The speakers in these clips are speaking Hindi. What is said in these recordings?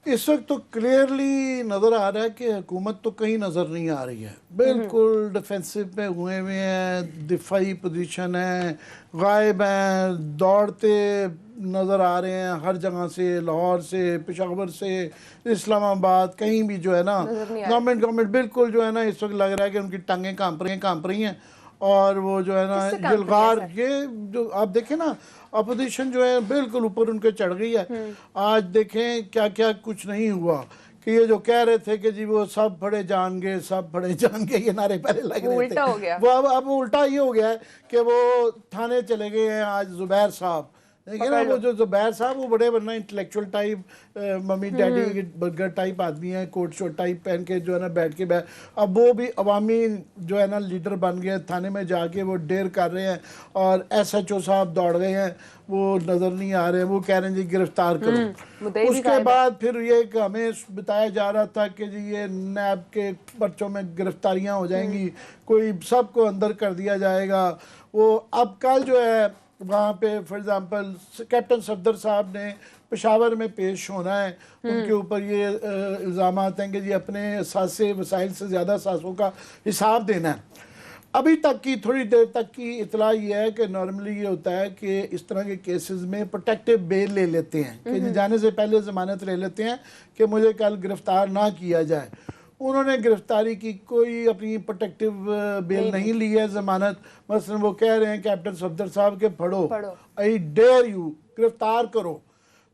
इस वक्त तो क्लियरली नज़र आ रहा है कि हुकूमत तो कहीं नज़र नहीं आ रही है, बिल्कुल डिफेंसिव में हुए हुए हैं, दिफाई पोजीशन है, गायब हैं, दौड़ते नज़र आ रहे हैं हर जगह से, लाहौर से, पेशावर से, इस्लामाबाद, कहीं भी जो है ना गवर्नमेंट बिल्कुल जो है ना इस वक्त लग रहा है कि उनकी टांगें कांप रही हैं। और वो जो है ना यलगार, ये जो आप देखें ना अपोजिशन जो है बिल्कुल ऊपर उनके चढ़ गई है। आज देखें क्या क्या कुछ नहीं हुआ कि ये जो कह रहे थे कि जी वो सब फड़े जाएंगे, सब फड़े जाएंगे, ये नारे पहले लग रहे थे, हो गया। वो अब उल्टा ये हो गया है कि वो थाने चले गए हैं आज जुबैर साहब। देखिए ना वो जो जुबैर साहब वो बड़े वरना intellectual type mummy daddy burger type आदमी है, कोट शोट टाइप पहन के जो है ना बैठ के अब वो भी अवामी जो है ना लीडर बन गए, थाने में जाके वो डेर कर रहे हैं और SHO साहब दौड़ गए हैं, वो नज़र नहीं आ रहे हैं, वो कह रहे हैं जी गिरफ्तार करो। उसके बाद फिर ये हमें बताया जा रहा था कि जी ये नैब के पर्चों में गिरफ्तारियां हो जाएंगी, कोई सबको अंदर कर दिया जाएगा। वो अब कल जो है वहाँ पे फॉर एग्ज़ाम्पल कैप्टन सफदर साहब ने पेशावर में पेश होना है, उनके ऊपर ये इल्ज़ाम आते हैं कि जी अपने असासे वसाइल से ज़्यादा असासों का हिसाब देना है। अभी तक की थोड़ी देर तक की इतला ये है कि नॉर्मली ये होता है कि इस तरह के केसेस में प्रोटेक्टिव बेल ले लेते हैं कि जी जाने से पहले ज़मानत ले लेते हैं कि मुझे कल गिरफ़्तार ना किया जाए। उन्होंने गिरफ्तारी की कोई अपनी प्रोटेक्टिव बेल नहीं ली है, जमानत। मसलन वो कह रहे हैं कैप्टन सफदर साहब के पढ़ो, आई डेयर यू, गिरफ्तार करो।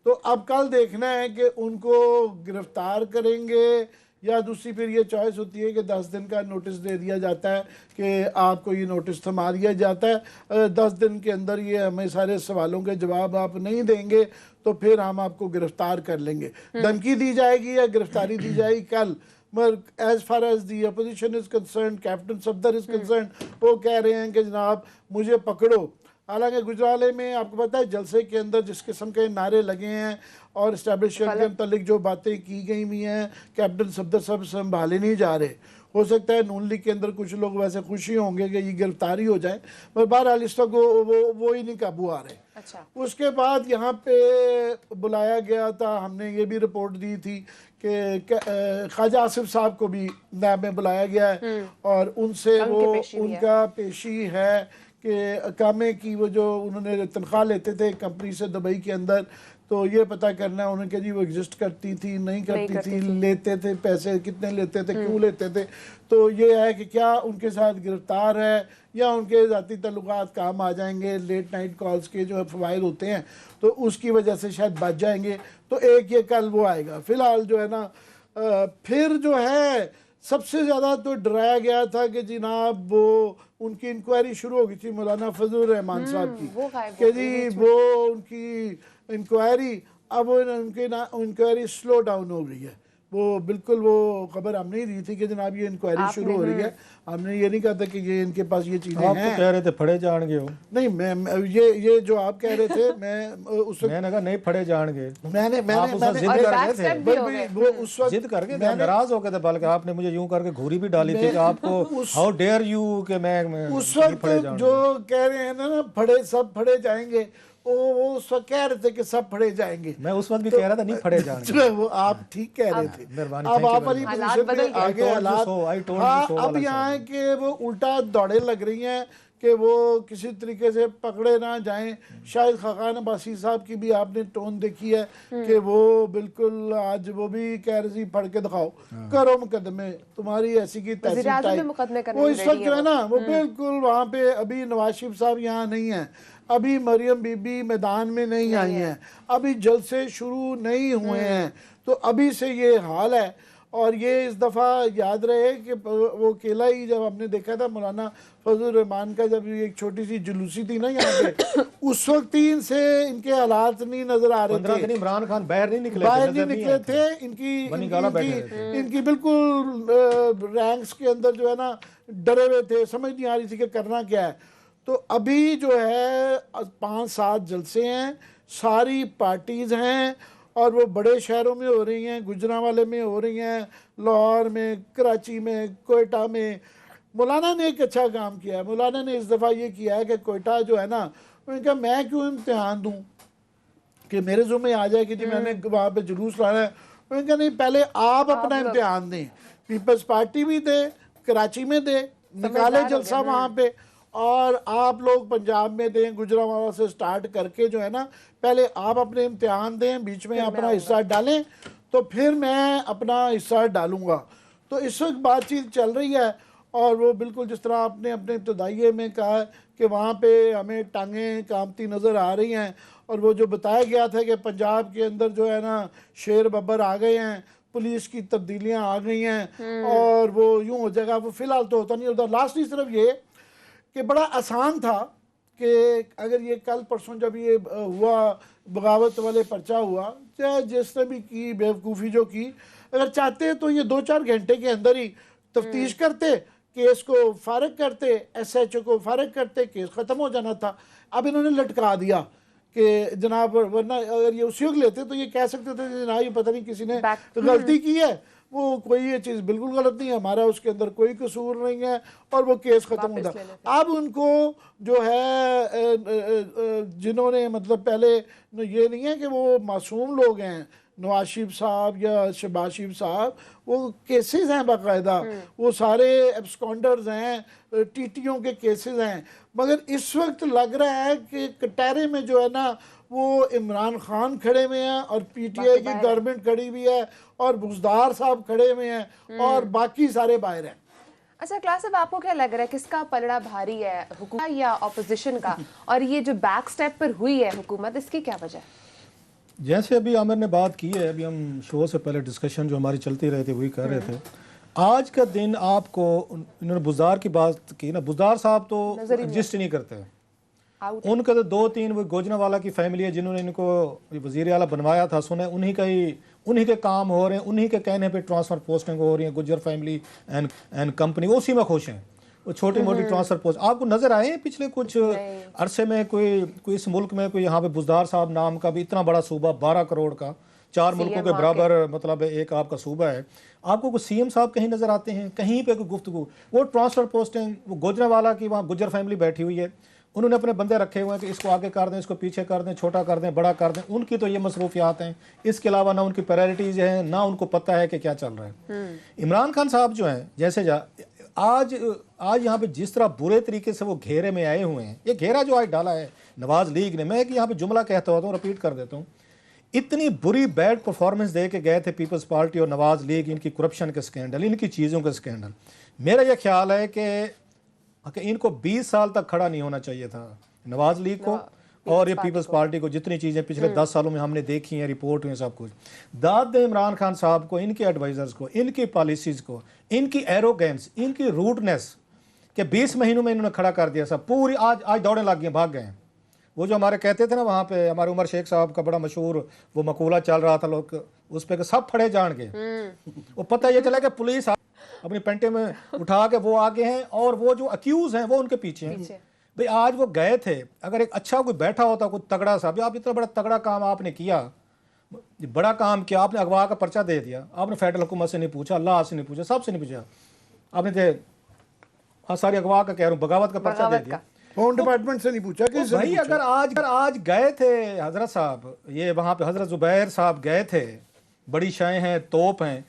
तो अब कल देखना है कि उनको गिरफ्तार करेंगे या दूसरी फिर ये चॉइस होती है कि 10 दिन का नोटिस दे दिया जाता है कि आपको ये नोटिस थमा दिया जाता है, 10 दिन के अंदर ये हमें सारे सवालों के जवाब आप नहीं देंगे तो फिर हम आपको गिरफ्तार कर लेंगे। धमकी दी जाएगी या गिरफ्तारी दी जाएगी कल। मगर as far as the opposition is concern, captain Safdar is concern, वो कह रहे हैं कि जनाब मुझे पकड़ो। हालांकि गुजराले में आपको पता है जलसे के अंदर जिस किस्म के नारे लगे हैं और इस्टेब्लिशमेंट के मतलब जो बातें की गई हुई हैं, कैप्टन सफदर साहब संभाले नहीं जा रहे। हो सकता है नून लीग के अंदर कुछ लोग वैसे खुशी होंगे कि ये गिरफ्तारी हो जाए, मगर बहरहाल इस वक्त वो ही नहीं काबू आ रहे। अच्छा। उसके बाद यहाँ पे बुलाया गया था, हमने ये भी रिपोर्ट दी थी कि ख्वाजा आसिफ साहब को भी नैब में बुलाया गया है और उनसे वो उनका पेशी है कि कामे की वो जो उन्होंने तनख्वाह लेते थे कंपनी से दुबई के अंदर, तो ये पता करना है उन्होंने कि जी वो एग्जिस्ट करती थी नहीं करती थी, लेते थे पैसे कितने लेते थे, क्यों लेते थे। तो ये है कि क्या उनके साथ गिरफ्तार है या उनके ज़ाती तल्लुकात काम आ जाएंगे, लेट नाइट कॉल्स के जो फ़वाइद होते हैं तो उसकी वजह से शायद बच जाएंगे। तो एक ये कल वो आएगा। फ़िलहाल जो है ना फिर जो है सबसे ज़्यादा तो डराया गया था कि जनाब वो उनकी इंक्वायरी शुरू हो गई थी मौलाना फजलुर रहमान साहब की कि जी वो उनकी इंक्वायरी अब उनकी इंक्वायरी स्लो डाउन हो गई है। वो बिल्कुल वो खबर हमने ही दी थी कि जनाब ये इंक्वायरी शुरू हो रही है। हमने ये नहीं कहा था कि ये इनके पास ये चीजें हैं। आप तो कह रहे थे फड़े जाएंगे हो। नहीं मैं ये जो आप कह रहे थे मैं उस वक्त मैंने कहा नहीं फड़े जाएंगे। मैंने उस वक्त जिद करके नाराज हो गए थे, बल्कि आपने मुझे यूं करके घूरी भी डाली थी कि आपको हाउ डेयर यू कि मैं उस वक्त जो कह रहे हैं ना फड़े सब फड़े जाएंगे, वो उस वक्त कह रहे थे कि सब फड़े जाएंगे। मैं उस वक्त भी कह रहा था नहीं फड़े जाएंगे। वो आप ठीक कह रहे थे। मेहरबानी। अब आप वाली पोजीशन पे आगे हालात अब यहाँ है कि वो उल्टा दौड़े लग रही हैं कि वो किसी तरीके से पकड़े ना जाएं। शायद खाकान अब्बासी साहब की भी आपने टोन देखी है कि वो बिल्कुल आज वो भी कह रही थी पढ़ के दिखाओ, करो मुकदमे, तुम्हारी ऐसी की तैसी वो इस वक्त जो है ना वो बिल्कुल वहाँ पे अभी नवाज शरीफ साहब यहाँ नहीं है, अभी मरियम बीबी मैदान में नहीं आई हैं, अभी जलसे शुरू नहीं हुए हैं। तो अभी से ये हाल है। और ये इस दफ़ा याद रहे कि वो अकेला ही जब हमने देखा था मौलाना फजलुर रहमान का जब एक छोटी सी जुलूसी थी ना यहाँ पे उस वक्त ही इनसे इनके हालात नहीं नजर आ रहे थे। इमरान खान बाहर नहीं निकले थे। इनकी बिल्कुल रैंक्स के अंदर जो है ना डरे हुए थे, समझ नहीं आ रही थी कि करना क्या है। तो अभी जो है 5-7 जलसे हैं, सारी पार्टीज हैं और वो बड़े शहरों में हो रही हैं, गुजरांवाले में हो रही हैं, लाहौर में, कराची में, कोयटा में। मौलाना ने एक अच्छा काम किया है। मौलाना ने इस दफ़ा ये किया है कि कोयटा जो है ना, उन्होंने कहा मैं क्यों इम्तिहान दूँ कि मेरे ज़ुम्मे आ जाए कि जी मैंने वहाँ पे जुलूस लाना है। उन्होंने कहा नहीं, पहले आप अपना इम्तिहान दें। पीपल्स पार्टी भी दे, कराची में दे, निकाले जलसा वहाँ पे, और आप लोग पंजाब में दें, गुजरांवाला से स्टार्ट करके जो है ना, पहले आप अपने इम्तिहान दें, बीच में अपना हिस्सा डालें, तो फिर मैं अपना हिस्सा डालूंगा। तो इस वक्त बातचीत चल रही है, और वो बिल्कुल जिस तरह आपने अपने इब्तदाइये में कहा कि वहाँ पे हमें टांगें कामती नज़र आ रही हैं, और वो जो बताया गया था कि पंजाब के अंदर जो है ना शेर बब्बर आ गए हैं, पुलिस की तब्दीलियाँ आ गई हैं, और वो यूँ हो जाएगा, वो फ़िलहाल तो होता नहीं होता। लास्टली सिर्फ ये कि बड़ा आसान था कि अगर ये कल परसों जब ये हुआ, बगावत वाले पर्चा हुआ, चाहे जिसने भी की बेवकूफ़ी जो की, अगर चाहते तो ये 2-4 घंटे के अंदर ही तफ्तीश करते, केस को फारग करते, SHO को फारग करते, केस ख़त्म हो जाना था। अब इन्होंने लटका दिया कि जनाब, वरना अगर ये उसी वक्त लेते तो ये कह सकते थे जनाब ये पता नहीं किसी ने गलती की है, वो कोई ये चीज़ बिल्कुल गलत नहीं है, हमारा उसके अंदर कोई कसूर नहीं है, और वो केस ख़त्म होता। अब उनको जो है जिन्होंने मतलब पहले ये नहीं है कि वो मासूम लोग हैं, नवाज शरीफ साहब या शहबाज शरीफ साहब, वो केसेस हैं बाकायदा, वो सारे एब्सकॉन्डर्स हैं, TTO के केसेस हैं, मगर इस वक्त लग रहा है कि कटहरे में जो है ना वो इमरान खान खड़े हुए हैं, और PTI की गवर्नमेंट खड़ी हुई है, और बुज़दार साहब खड़े हुए हैं, और बाकी सारे बाहर हैं। अच्छा क्लास, अब आपको क्या लग रहा है किसका पलड़ा भारी है, हुकूमत या ऑपोजिशन का? और ये जो बैक स्टेप पर हुई है हुकूमत, इसकी क्या वजह है? जैसे अभी आमिर ने बात की है, अभी हम शो से पहले डिस्कशन जो हमारी चलती रही थी वही कर रहे थे। आज का दिन आपको, इन्होंने बुज़दार की बात की ना, बुज़दार साहब तो एग्जिस्ट ही नहीं करते। उनका तो 2-3 वो गोजनावाला की फैमिली है जिन्होंने इनको वज़ीर आला बनवाया था, सुने उन्हीं के काम हो रहे हैं, उन्हीं के कहने पे ट्रांसफ़र पोस्टिंग हो रही हैं। गुज्जर फैमिली एंड कंपनी उसी में खुश हैं। वो छोटी मोटी ट्रांसफ़र पोस्ट आपको नज़र आए हैं पिछले कुछ अरसे में? कोई इस मुल्क में कोई यहाँ पे बुज़दार साहब नाम का भी इतना बड़ा सूबा, 12 करोड़ का, 4 मुल्कों के बराबर मतलब एक आपका सूबा है, आपको कोई CM साहब कहीं नज़र आते हैं? कहीं पे कोई गुफ्तगू? वो ट्रांसफ़र पोस्टिंग, वो गुजरांवाला की वहाँ गुज्जर फैमिली बैठी हुई है, उन्होंने अपने बंदे रखे हुए हैं कि इसको आगे कर दें, इसको पीछे कर दें, छोटा कर दें, बड़ा कर दें। उनकी तो ये मसरूफियात हैं, इसके अलावा ना उनकी प्रायोरिटीज़ हैं, ना उनको पता है कि क्या चल रहा है। इमरान खान साहब जो हैं, जैसे आज यहाँ पे जिस तरह बुरे तरीके से वो घेरे में आए हुए हैं, ये घेरा जो आज डाला है नवाज लीग ने, मैं कि यहाँ पे जुमला कहता होता हूँ, रिपीट कर देता हूँ, इतनी बुरी बैड परफॉर्मेंस दे के गए थे पीपल्स पार्टी और नवाज लीग, इनकी करप्शन के स्कैंडल, इनकी चीज़ों के स्कैंडल। मेरा यह ख्याल है कि इनको 20 साल तक खड़ा नहीं होना चाहिए था, नवाज लीग को और ये पीपल्स पार्टी को। जितनी चीज़ें पिछले 10 सालों में हमने देखी हैं, रिपोर्ट हुई, सब कुछ दाद दे इमरान खान साहब को, इनके एडवाइजर्स को, इनकी पॉलिसीज़ को, इनकी एरोगेंस, इनकी रूडनेस कि 20 महीनों में इन्होंने खड़ा कर दिया सब। पूरी आज दौड़े लग गए, भाग गए हैं। वो जो हमारे कहते थे ना वहाँ पे, हमारे उमर शेख साहब का बड़ा मशहूर वो मकूला चल रहा था लोग उस पर, सब फड़े जान के, वो पता ये चला कि पुलिस अपनी पेंटे में उठा के वो आगे हैं, और वो जो अक्यूज़ हैं वो उनके पीछे हैं। भाई आज वो गए थे, अगर एक अच्छा कोई बैठा होता, कोई तगड़ा सा, आप इतना बड़ा तगड़ा काम आपने किया, बड़ा काम किया, आपने अगवा का पर्चा दे दिया, आपने फेडरल हुकूमत से नहीं पूछा, अल्लाह से नहीं पूछा, सबसे नहीं पूछा, आपने सारी अगवा का कह रहा हूँ बगावत का पर्चा दे दिया, होम डिपार्टमेंट से नहीं पूछा कि भाई अगर आज गए थे हजरत साहब, ये वहाँ पे हजरत जुबैर साहब गए थे, बड़ी शाएँ हैं, तोप हैं,